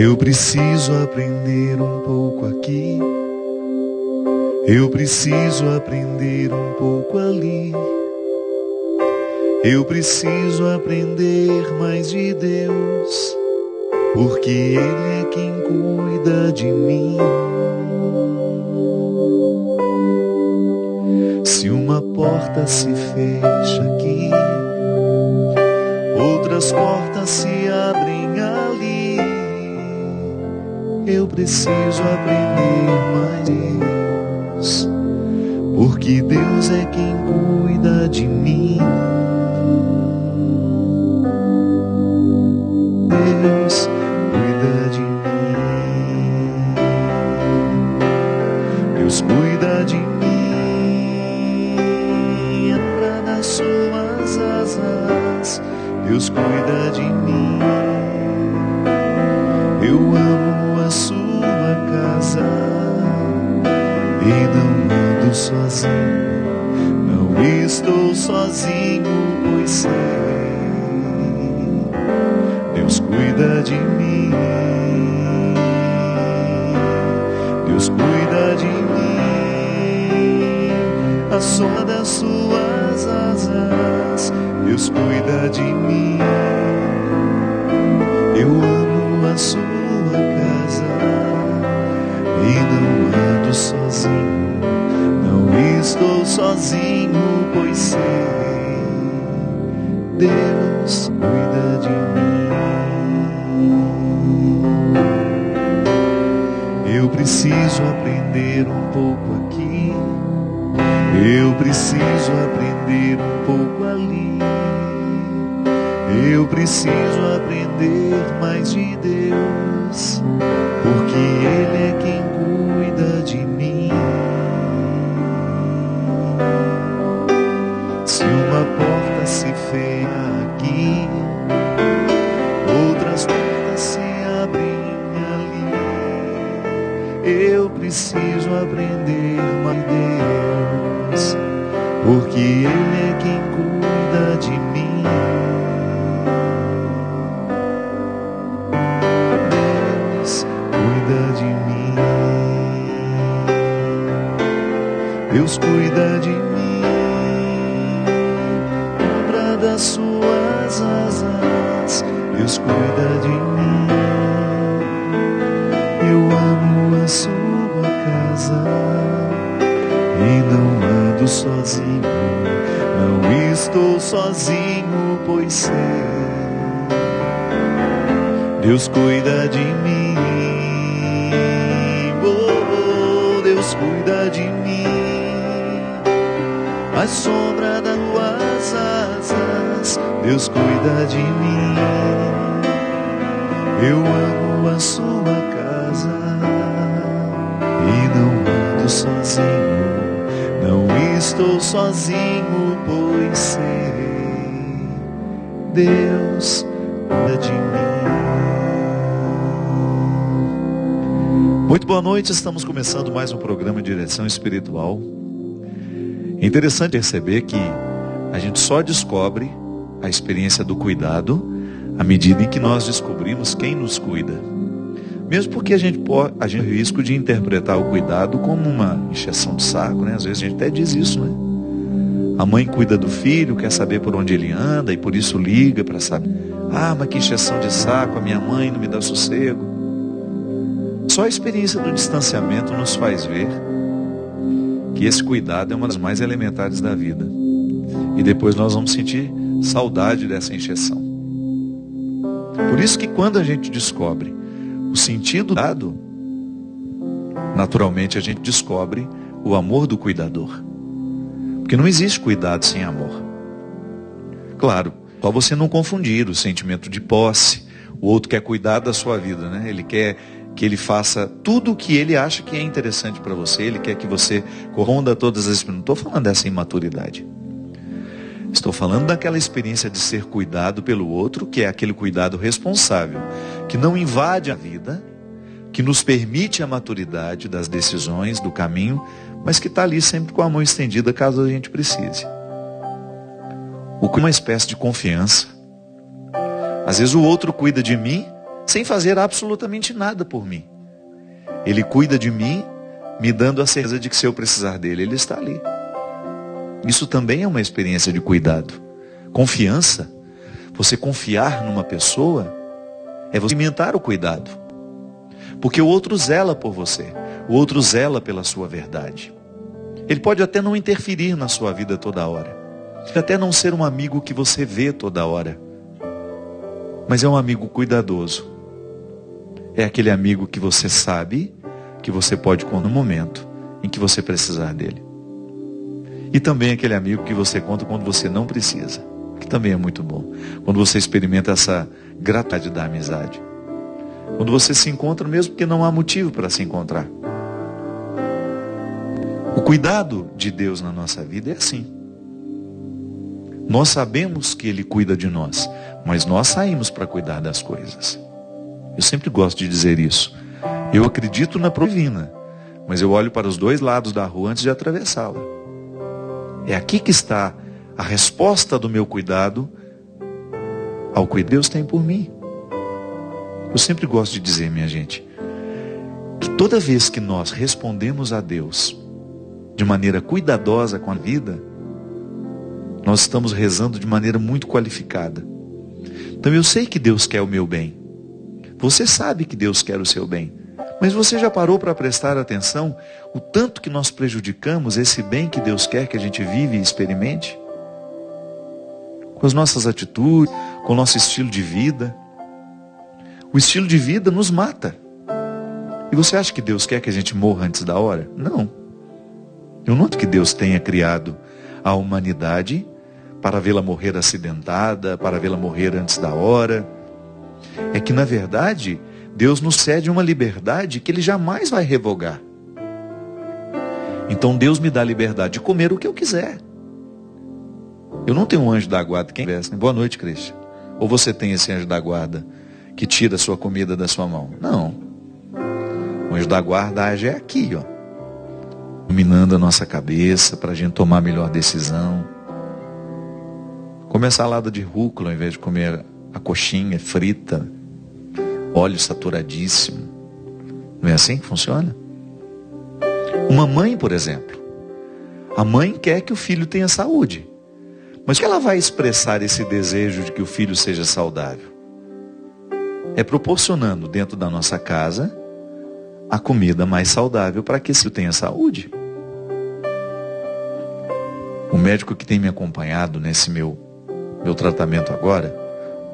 Eu preciso aprender um pouco aqui, eu preciso aprender um pouco ali. Eu preciso aprender mais de Deus, porque Ele é quem cuida de mim. Se uma porta se fecha aqui, outras portas se abrem ali. Eu preciso aprender mais de Deus, porque Deus é quem cuida de mim. Deus cuida de mim, Deus cuida de mim, entra nas suas asas, Deus cuida de mim. Eu amo a sua casa e não ando sozinho, não estou sozinho, pois sei, Deus cuida de mim, Deus cuida de mim, a sombra das suas asas, Deus cuida de mim. Eu amo a sua casa e não ando sozinho, não estou sozinho, pois sei, Deus cuida de mim. Eu preciso aprender um pouco aqui, eu preciso aprender um pouco ali. Eu preciso aprender mais de Deus, porque Ele é quem cuida de mim. Se uma porta se fecha aqui, outras portas se abrem ali. Eu preciso aprender mais de Deus, porque Ele é quem cuida de mim. Deus cuida de mim, obra das suas asas, Deus cuida de mim. Eu amo a sua casa e não ando sozinho, não estou sozinho, pois sei, Deus cuida de mim. Oh, Deus cuida de mim, a sombra das tuas asas, Deus cuida de mim. Eu amo a sua casa e não ando sozinho, não estou sozinho, pois sei, Deus cuida de mim. Muito boa noite, estamos começando mais um programa de Direção Espiritual. É interessante perceber que a gente só descobre a experiência do cuidado à medida em que nós descobrimos quem nos cuida. Mesmo porque a gente tem o risco de interpretar o cuidado como uma encheção de saco, né? Às vezes a gente até diz isso, né? A mãe cuida do filho, quer saber por onde ele anda e por isso liga para saber. Ah, mas que encheção de saco, a minha mãe não me dá sossego. Só a experiência do distanciamento nos faz ver que esse cuidado é uma das mais elementares da vida. E depois nós vamos sentir saudade dessa encheção. Por isso que quando a gente descobre o sentido dado, naturalmente a gente descobre o amor do cuidador. Porque não existe cuidado sem amor. Claro, só você não confundir o sentimento de posse. O outro quer cuidar da sua vida, né? Ele quer que ele faça tudo o que ele acha que é interessante para você. Ele quer que você corresponda a todas as... Não estou falando dessa imaturidade. Estou falando daquela experiência de ser cuidado pelo outro, que é aquele cuidado responsável, que não invade a vida, que nos permite a maturidade das decisões, do caminho, mas que está ali sempre com a mão estendida caso a gente precise. O que é uma espécie de confiança. Às vezes o outro cuida de mim sem fazer absolutamente nada por mim. Ele cuida de mim, me dando a certeza de que se eu precisar dele, ele está ali. Isso também é uma experiência de cuidado. Confiança, você confiar numa pessoa, é você alimentar o cuidado. Porque o outro zela por você, o outro zela pela sua verdade. Ele pode até não interferir na sua vida toda hora. Pode até não ser um amigo que você vê toda hora. Mas é um amigo cuidadoso. É aquele amigo que você sabe que você pode contar no momento em que você precisar dele. E também aquele amigo que você conta quando você não precisa, que também é muito bom. Quando você experimenta essa gratidão da amizade. Quando você se encontra mesmo porque não há motivo para se encontrar. O cuidado de Deus na nossa vida é assim. Nós sabemos que Ele cuida de nós, mas nós saímos para cuidar das coisas. Eu sempre gosto de dizer isso. Eu acredito na providência divina, mas eu olho para os dois lados da rua antes de atravessá-la. É aqui que está a resposta do meu cuidado ao que Deus tem por mim. Eu sempre gosto de dizer, minha gente, que toda vez que nós respondemos a Deus de maneira cuidadosa com a vida, nós estamos rezando de maneira muito qualificada. Então eu sei que Deus quer o meu bem. Você sabe que Deus quer o seu bem. Mas você já parou para prestar atenção o tanto que nós prejudicamos esse bem que Deus quer que a gente vive e experimente? Com as nossas atitudes, com o nosso estilo de vida. O estilo de vida nos mata. E você acha que Deus quer que a gente morra antes da hora? Não. Eu noto que Deus tenha criado a humanidade para vê-la morrer acidentada, para vê-la morrer antes da hora. É que, na verdade, Deus nos cede uma liberdade que Ele jamais vai revogar. Então Deus me dá a liberdade de comer o que eu quiser. Eu não tenho um anjo da guarda. Quem conhece? Boa noite, Cristian. Ou você tem esse anjo da guarda que tira a sua comida da sua mão? Não. O anjo da guarda age aqui, ó, iluminando a nossa cabeça para a gente tomar a melhor decisão. Comer salada de rúcula ao invés de comer a coxinha frita, óleo saturadíssimo. Não é assim que funciona? Uma mãe, por exemplo, a mãe quer que o filho tenha saúde, mas como ela vai expressar esse desejo de que o filho seja saudável? É proporcionando dentro da nossa casa a comida mais saudável para que esse filho tenha saúde. O médico que tem me acompanhado nesse meu tratamento agora,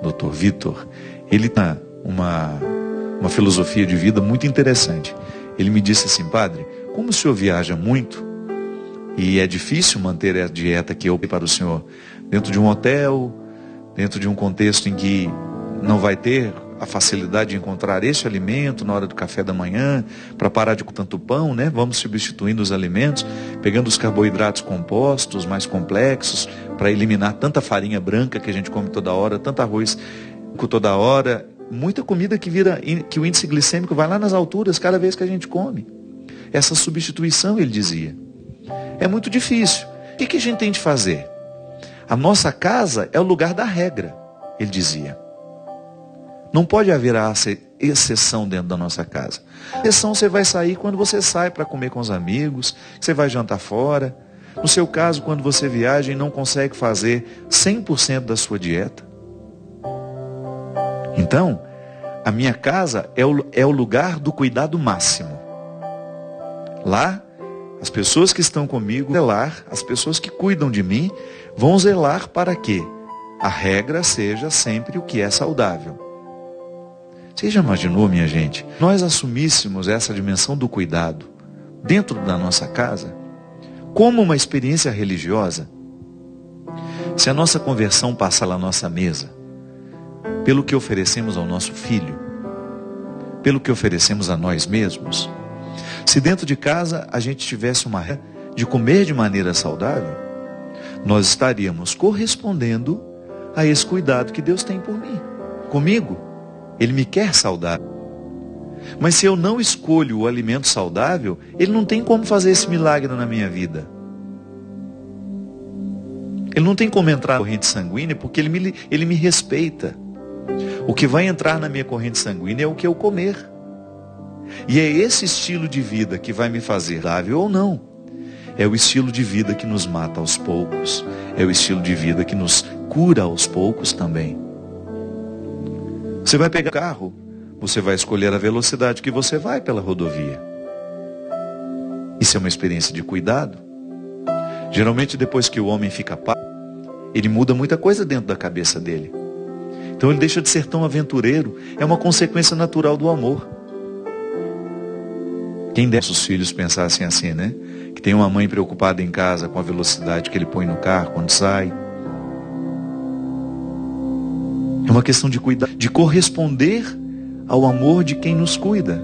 Dr. Vitor, ele tem uma filosofia de vida muito interessante. Ele me disse assim: padre, como o senhor viaja muito e é difícil manter a dieta que eu dei para o senhor dentro de um hotel, dentro de um contexto em que não vai ter a facilidade de encontrar este alimento na hora do café da manhã, para parar de comer tanto pão, né? Vamos substituindo os alimentos, pegando os carboidratos compostos, mais complexos, para eliminar tanta farinha branca que a gente come toda hora, tanto arroz toda hora, muita comida que o índice glicêmico vai lá nas alturas cada vez que a gente come. Essa substituição, ele dizia, é muito difícil. O que a gente tem de fazer? A nossa casa é o lugar da regra, ele dizia. Não pode haver a exceção dentro da nossa casa. A exceção você vai sair quando você sai para comer com os amigos, você vai jantar fora. No seu caso, quando você viaja e não consegue fazer 100% da sua dieta. Então, a minha casa é o lugar do cuidado máximo. Lá, as pessoas que estão comigo, zelar, as pessoas que cuidam de mim, vão zelar para que a regra seja sempre o que é saudável. Você já imaginou, minha gente, nós assumíssemos essa dimensão do cuidado dentro da nossa casa como uma experiência religiosa? Se a nossa conversão passa lá na nossa mesa, pelo que oferecemos ao nosso filho, pelo que oferecemos a nós mesmos, se dentro de casa a gente tivesse uma regra de comer de maneira saudável, nós estaríamos correspondendo a esse cuidado que Deus tem por mim, comigo. Ele me quer saudável. Mas se eu não escolho o alimento saudável, Ele não tem como fazer esse milagre na minha vida. Ele não tem como entrar na corrente sanguínea porque Ele me respeita. O que vai entrar na minha corrente sanguínea é o que eu comer. E é esse estilo de vida que vai me fazer saudável ou não. É o estilo de vida que nos mata aos poucos. É o estilo de vida que nos cura aos poucos também. Você vai pegar o carro, você vai escolher a velocidade que você vai pela rodovia. Isso é uma experiência de cuidado. Geralmente depois que o homem fica pai, ele muda muita coisa dentro da cabeça dele. Então ele deixa de ser tão aventureiro. É uma consequência natural do amor. Quem dera os filhos pensassem assim, né? Que tem uma mãe preocupada em casa com a velocidade que ele põe no carro quando sai. É uma questão de cuidar, de corresponder ao amor de quem nos cuida.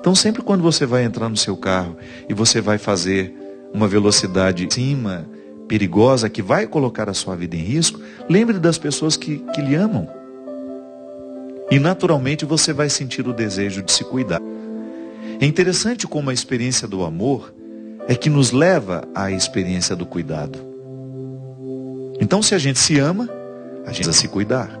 Então sempre quando você vai entrar no seu carro e você vai fazer uma velocidade acima, perigosa, que vai colocar a sua vida em risco, lembre das pessoas que lhe amam. E naturalmente você vai sentir o desejo de se cuidar. É interessante como a experiência do amor é que nos leva à experiência do cuidado. Então se a gente se ama, a gente precisa se cuidar.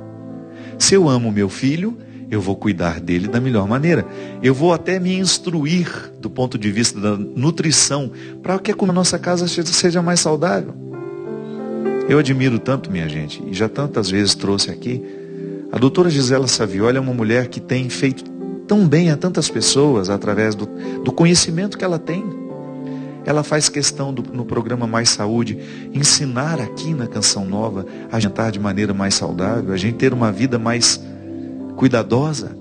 Se eu amo meu filho, eu vou cuidar dele da melhor maneira. Eu vou até me instruir do ponto de vista da nutrição, para que a nossa casa seja mais saudável. Eu admiro tanto, minha gente, e já tantas vezes trouxe aqui, a doutora Gisela Savioli é uma mulher que tem feito tão bem a tantas pessoas através do conhecimento que ela tem. Ela faz questão no programa Mais Saúde ensinar aqui na Canção Nova a jantar de maneira mais saudável, a gente ter uma vida mais cuidadosa.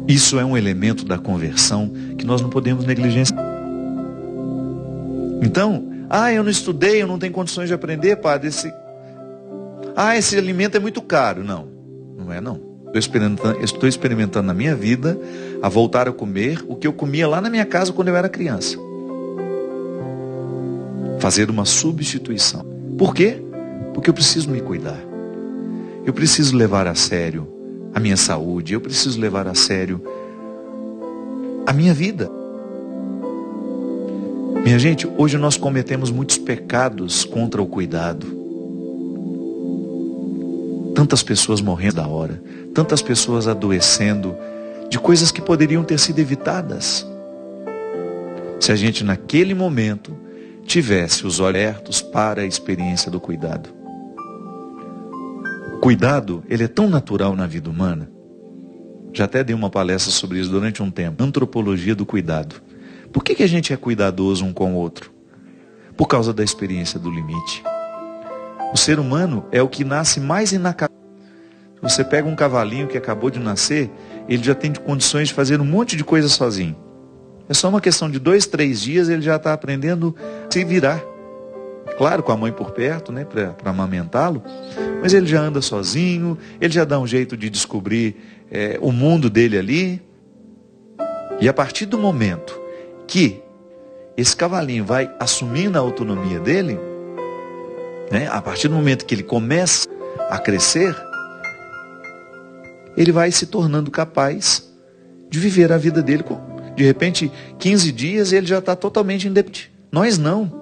Isso é um elemento da conversão que nós não podemos negligenciar. Então, eu não estudei, eu não tenho condições de aprender, padre. Esse alimento é muito caro. Não, não é não. Estou experimentando na minha vida a voltar a comer o que eu comia lá na minha casa quando eu era criança. Fazer uma substituição. Por quê? Porque eu preciso me cuidar. Eu preciso levar a sério a minha saúde. Eu preciso levar a sério a minha vida. Minha gente, hoje nós cometemos muitos pecados contra o cuidado. Tantas pessoas morrendo da hora, tantas pessoas adoecendo de coisas que poderiam ter sido evitadas. Se a gente naquele momento tivesse os olhos abertos para a experiência do cuidado. O cuidado, ele é tão natural na vida humana. Já até dei uma palestra sobre isso durante um tempo. Antropologia do cuidado. Por que a gente é cuidadoso um com o outro? Por causa da experiência do limite. O ser humano é o que nasce mais inacabado. Você pega um cavalinho que acabou de nascer, ele já tem condições de fazer um monte de coisa sozinho. É só uma questão de 2, 3 dias, ele já está aprendendo a se virar. Claro, com a mãe por perto, né, para amamentá-lo, mas ele já anda sozinho, ele já dá um jeito de descobrir o mundo dele ali. E a partir do momento que esse cavalinho vai assumindo a autonomia dele, né, a partir do momento que ele começa a crescer, ele vai se tornando capaz de viver a vida dele. De repente, 15 dias, ele já está totalmente independente. Nós não.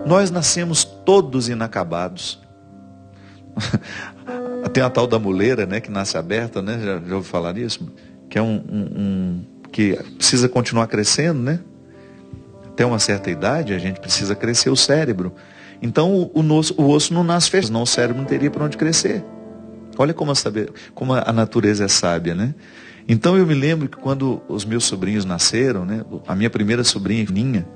Nós nascemos todos inacabados. Tem a tal da muleira, né, que nasce aberta, né? Já ouviu falar nisso? Que é que precisa continuar crescendo, né? Até uma certa idade, a gente precisa crescer o cérebro. Então, o osso não nasce fechado, senão o cérebro não teria para onde crescer. Olha como a natureza é sábia, né? Então eu me lembro que quando os meus sobrinhos nasceram, né? A minha primeira sobrinha, Ninha,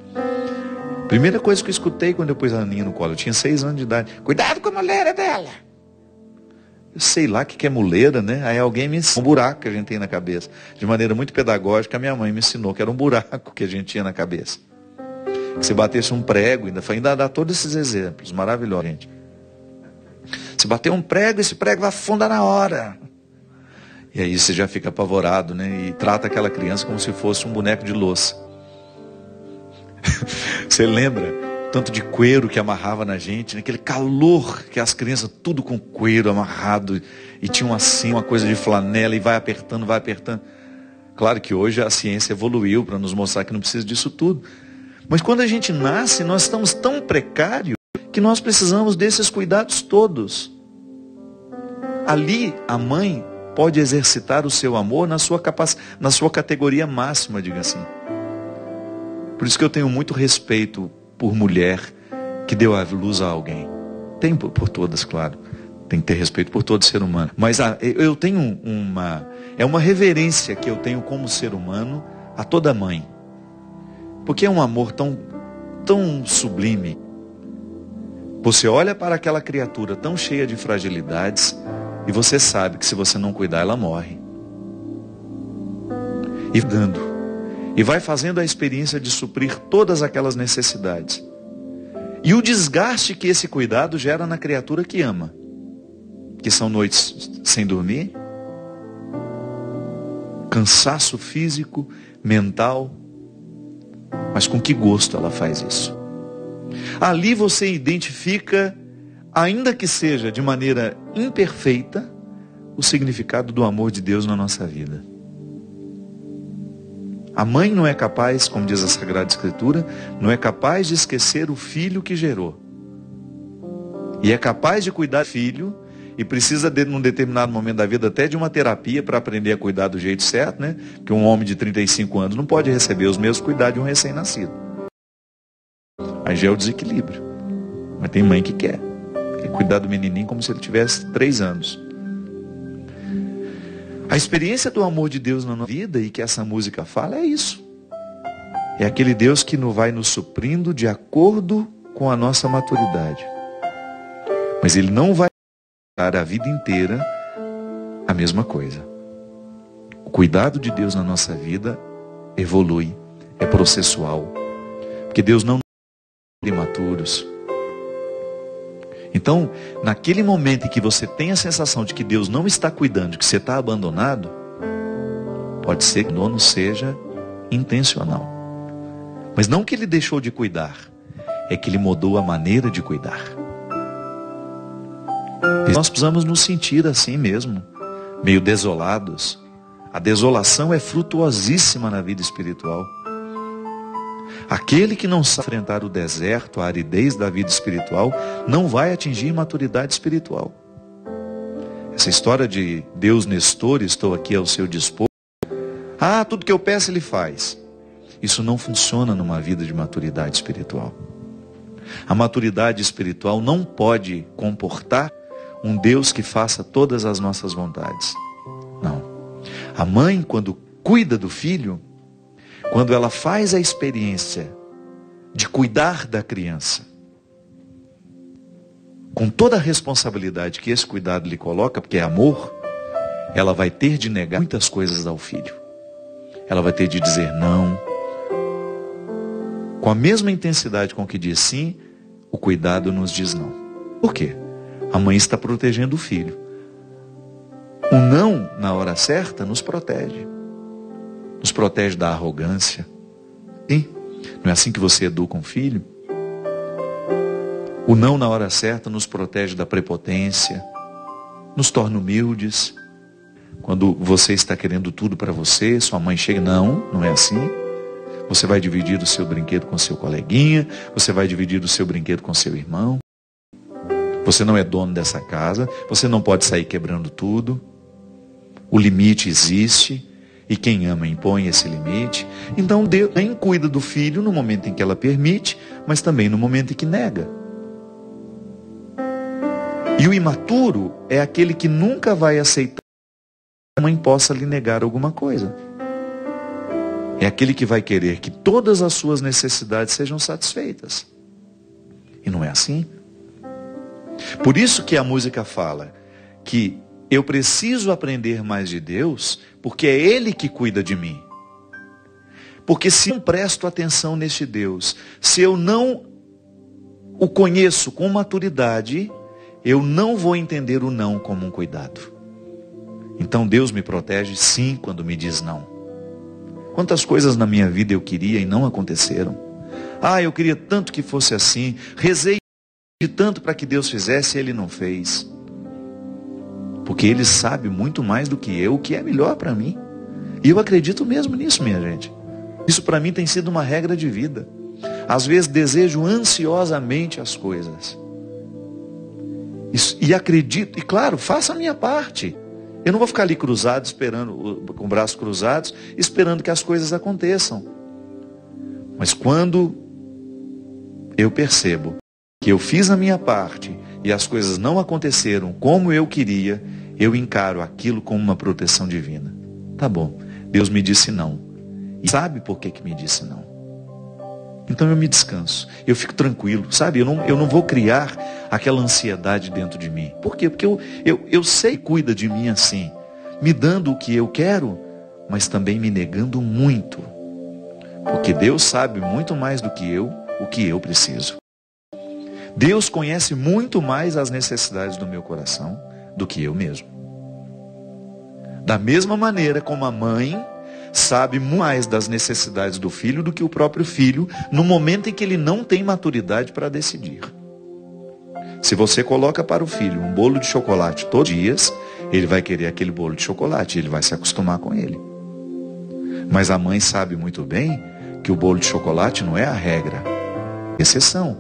a primeira coisa que eu escutei quando eu pus a Aninha no colo, eu tinha 6 anos de idade: cuidado com a muleira dela. Eu sei lá o que é muleira, né? Aí alguém me ensinou um buraco que a gente tem na cabeça. De maneira muito pedagógica, a minha mãe me ensinou que era um buraco que a gente tinha na cabeça. Que se batesse um prego, ainda dá todos esses exemplos maravilhosos, gente. Se bater um prego, esse prego vai afundar na hora. E aí você já fica apavorado, né? E trata aquela criança como se fosse um boneco de louça. Você lembra tanto de coeiro que amarrava na gente, né? Aquele calor que as crianças tudo com coeiro amarrado e tinham assim uma coisa de flanela e vai apertando, vai apertando. Claro que hoje a ciência evoluiu para nos mostrar que não precisa disso tudo. Mas quando a gente nasce, nós estamos tão precários que nós precisamos desses cuidados todos. ali a mãe pode exercitar o seu amor na sua categoria máxima, diga assim. Por isso que eu tenho muito respeito por mulher que deu a luz a alguém. Tem por todas, claro. Tem que ter respeito por todo ser humano. Mas eu tenho uma reverência que eu tenho como ser humano a toda mãe. Porque é um amor tão sublime. Você olha para aquela criatura tão cheia de fragilidades e você sabe que se você não cuidar, ela morre. E vai fazendo a experiência de suprir todas aquelas necessidades. E o desgaste que esse cuidado gera na criatura que ama. Que são noites sem dormir, cansaço físico, mental. Mas com que gosto ela faz isso? Ali você identifica, ainda que seja de maneira imperfeita, o significado do amor de Deus na nossa vida. A mãe não é capaz, como diz a Sagrada Escritura, não é capaz de esquecer o filho que gerou. E é capaz de cuidar do filho, e precisa, num determinado momento da vida, até de uma terapia para aprender a cuidar do jeito certo, né? Porque um homem de 35 anos não pode receber os mesmos cuidados de um recém-nascido. Aí já é o desequilíbrio. Mas tem mãe que quer cuidar do menininho como se ele tivesse 3 anos. A experiência do amor de Deus na nossa vida, e que essa música fala, é isso. É aquele Deus que vai nos suprindo de acordo com a nossa maturidade. Mas Ele não vai dar a vida inteira a mesma coisa. O cuidado de Deus na nossa vida evolui, é processual. Porque Deus não nos imaturos. Então, naquele momento em que você tem a sensação de que Deus não está cuidando, que você está abandonado, pode ser que o abandono seja intencional. Mas não que Ele deixou de cuidar, é que Ele mudou a maneira de cuidar. E nós precisamos nos sentir assim mesmo, meio desolados. A desolação é frutuosíssima na vida espiritual. Aquele que não sabe enfrentar o deserto, a aridez da vida espiritual, não vai atingir maturidade espiritual. Essa história de Deus Nestor, estou aqui ao seu dispor. Tudo que eu peço Ele faz. Isso não funciona numa vida de maturidade espiritual. A maturidade espiritual não pode comportar um Deus que faça todas as nossas vontades. Não. A mãe, quando cuida do filho, quando ela faz a experiência de cuidar da criança, com toda a responsabilidade que esse cuidado lhe coloca, porque é amor, ela vai ter de negar muitas coisas ao filho. Ela vai ter de dizer não. Com a mesma intensidade com que diz sim, o cuidado nos diz não. Por quê? A mãe está protegendo o filho. O não, na hora certa, nos protege. Nos protege da arrogância. Sim, não é assim que você educa um filho? O não na hora certa nos protege da prepotência, nos torna humildes. Quando você está querendo tudo para você, sua mãe chega, não é assim. Você vai dividir o seu brinquedo com seu coleguinha, você vai dividir o seu brinquedo com seu irmão. Você não é dono dessa casa, você não pode sair quebrando tudo. O limite existe. E quem ama impõe esse limite. Então Deus nem cuida do filho no momento em que ela permite, mas também no momento em que nega. E o imaturo é aquele que nunca vai aceitar que a mãe possa lhe negar alguma coisa. É aquele que vai querer que todas as suas necessidades sejam satisfeitas. E não é assim. Por isso que a música fala que eu preciso aprender mais de Deus, porque é Ele que cuida de mim. Porque se eu não presto atenção neste Deus, se eu não o conheço com maturidade, eu não vou entender o não como um cuidado. Então Deus me protege sim quando me diz não. Quantas coisas na minha vida eu queria e não aconteceram. Eu queria tanto que fosse assim, rezei tanto para que Deus fizesse e Ele não fez. Porque Ele sabe muito mais do que eu o que é melhor para mim. E eu acredito mesmo nisso, minha gente. Isso para mim tem sido uma regra de vida. Às vezes desejo ansiosamente as coisas. E acredito, e claro, faça a minha parte. Eu não vou ficar ali cruzado, esperando, com braços cruzados, esperando que as coisas aconteçam. Mas quando eu percebo que eu fiz a minha parte e as coisas não aconteceram como eu queria, eu encaro aquilo como uma proteção divina. Tá bom, Deus me disse não. E sabe por que me disse não? Então eu me descanso, eu fico tranquilo, sabe? Eu não vou criar aquela ansiedade dentro de mim. Por quê? Porque eu sei que cuida de mim assim, me dando o que eu quero, mas também me negando muito. Porque Deus sabe muito mais do que eu, o que eu preciso. Deus conhece muito mais as necessidades do meu coração do que eu mesmo. Da mesma maneira como a mãe sabe mais das necessidades do filho do que o próprio filho, no momento em que ele não tem maturidade para decidir. Se você coloca para o filho um bolo de chocolate todos os dias, ele vai querer aquele bolo de chocolate, ele vai se acostumar com ele. Mas a mãe sabe muito bem que o bolo de chocolate não é a regra, é exceção.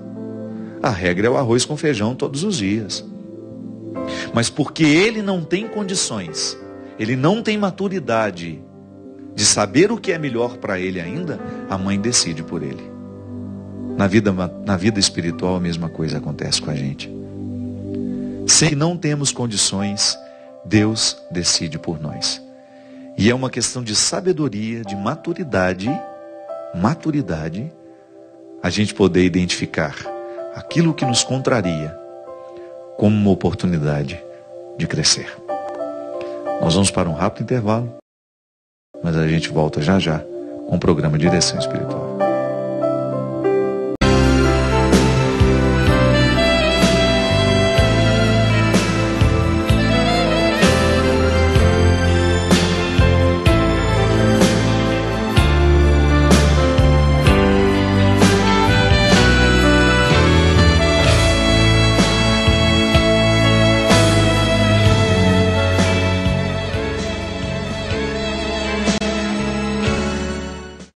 A regra é o arroz com feijão todos os dias. Mas porque ele não tem condições, ele não tem maturidade de saber o que é melhor para ele ainda, a mãe decide por ele. Na vida espiritual a mesma coisa acontece com a gente. Se não temos condições, Deus decide por nós. E é uma questão de sabedoria, de maturidade, a gente poder identificar aquilo que nos contraria como uma oportunidade de crescer. Nós vamos para um rápido intervalo, mas a gente volta já já com o programa Direção Espiritual.